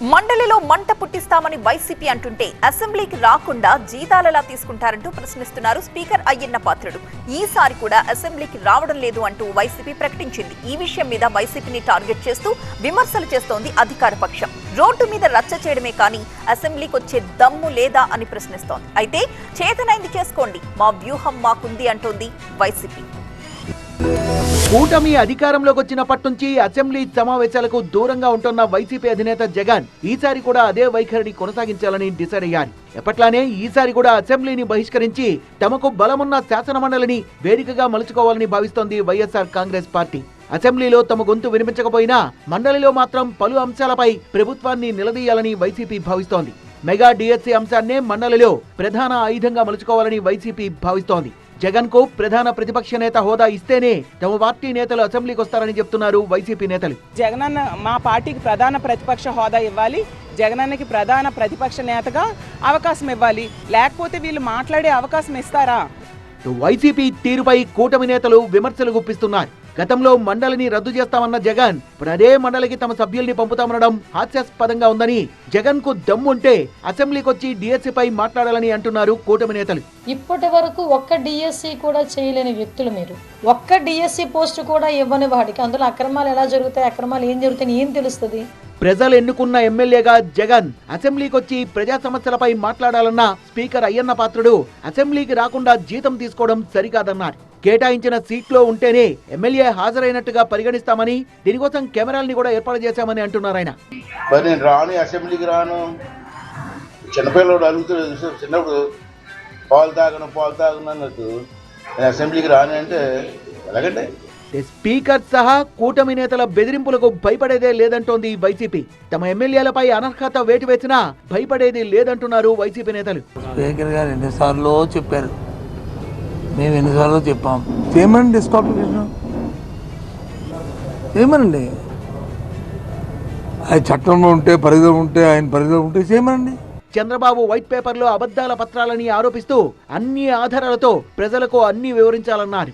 మండలిలో మంట పుట్టిస్తామని వైసీపీ అంటుంటే అసెంబ్లీకి రాకుండా జీతాలెలా తీసుకుంటారంటూ ప్రశ్నిస్తున్నారు స్పీకర్ అయ్యన్న పాత్రుడు. ఈసారి కూడా అసెంబ్లీకి రావడం లేదు అంటూ వైసీపీ ప్రకటించింది. ఈ విషయం మీద వైసీపీని టార్గెట్ చేస్తూ విమర్శలు చేస్తోంది అధికార పక్షం. రోడ్డు మీద రచ్చ చేయడమే కానీ అసెంబ్లీకి వచ్చే దమ్ము లేదా అని ప్రశ్నిస్తోంది. అయితే చేతనైంది చేసుకోండి, మా వ్యూహం మాకుంది అంటోంది వైసీపీ. కూటమి అధికారంలోకి వచ్చినప్పటి నుంచి అసెంబ్లీ సమావేశాలకు దూరంగా ఉంటున్న వైసీపీ అధినేత జగన్ ఈసారి కూడా అదే వైఖరిని కొనసాగించాలని డిసైడ్ అయ్యారు. ఎప్పట్లానే ఈసారి కూడా అసెంబ్లీని బహిష్కరించి తమకు బలమున్న శాసనమండలిని వేదికగా మలుచుకోవాలని భావిస్తోంది వైఎస్ఆర్ కాంగ్రెస్ పార్టీ. అసెంబ్లీలో తమ గొంతు వినిపించకపోయినా మండలిలో మాత్రం పలు అంశాలపై ప్రభుత్వాన్ని నిలదీయాలని వైసీపీ భావిస్తోంది. మెగా డిఎస్సీ అంశాన్నే మండలిలో ప్రధాన ఆయుధంగా మలుచుకోవాలని వైసీపీ భావిస్తోంది. జగన్ కు ప్రధాన ప్రతిపక్ష నేత హోదా ఇస్తేనే తమ పార్టీ నేతలు అసెంబ్లీకి వస్తారని చెప్తున్నారు వైసీపీ నేతలు. జగనన్న మా పార్టీకి ప్రధాన ప్రతిపక్ష హోదా ఇవ్వాలి, జగనన్నకి ప్రధాన ప్రతిపక్ష నేతగా అవకాశం ఇవ్వాలి, లేకపోతే వీళ్ళు మాట్లాడే అవకాశం ఇస్తారా? వైసీపీ తీరుపై కూటమి నేతలు విమర్శలు గుప్పిస్తున్నారు. గతంలో మండలిని రద్దు చేస్తామన్న జగన్ ఇప్పుడు అదే మండలికి తమ సభ్యుల్ని పంపుతామనడం హాస్యాస్పదంగా ఉందని, జగన్ కు దమ్ముంటే అసెంబ్లీకి వచ్చి డిఎస్సీపై మాట్లాడాలని అంటున్నారు కూటమి నేతలు. ఇప్పటి వరకు ఒక్క డిఎస్సీ కూడా చేయలేని వ్యక్తులు మీరు. ఒక్క డిఎస్సీ పోస్టు కూడా ఇవ్వని వాడికి అందులో అక్రమాలు ఎలా జరుగుతాయి, అక్రమాలు ఏం జరుగుతాయి ఏం తెలుస్తుంది? ప్రజలు ఎన్నుకున్న ఎమ్మెల్యేగా జగన్ అసెంబ్లీకి వచ్చి ప్రజా సమస్యలపై మాట్లాడాలన్న స్పీకర్ అయ్యన్న పాత్రుడు అసెంబ్లీకి రాకుండా జీతం తీసుకోవడం సరికాదన్నారు. కేటాయించిన సీట్లో ఉంటేనే ఎమ్మెల్యే హాజరైనట్టుగా పరిగణిస్తామని, దీనికోసం కెమెరాల్ని కూడా ఏర్పాటు చేశామని అంటున్నారు ఆయన. మరి నేను రాను, అసెంబ్లీకి రాను, చిన్నపిల్లడు అడుగుతాడు, చిన్నప్పుడు పాలు తాగను అన్నట్టు నేను అసెంబ్లీకి రాను అంటే ఎలాగంటే? స్పీకర్ సహా కూటమి నేతల బెదిరింపులకు భయపడేదే లేదంటోంది వైసీపీ. తమ ఎమ్మెల్యేలపై అనర్హత వేటు వేసినా భయపడేది లేదంటున్నారు వైసీపీ నేతలు. స్పీకర్ గారు ఎన్నిసార్లు చెప్పారు, మేము ఎన్నిసార్లు చెప్పాం, చేయమనండి డిస్క్వాలిఫికేషన్ చేయమనండి. ఆయన చట్టంలో ఉంటే పరిధిలో ఉంటే ఆయన పరిధిలో ఉంటే చేయమనండి. చంద్రబాబు వైట్ పేపర్లో అబద్ధాల పత్రాలని ఆరోపిస్తూ అన్ని ఆధారాలతో ప్రజలకు అన్ని వివరించాలన్నారు.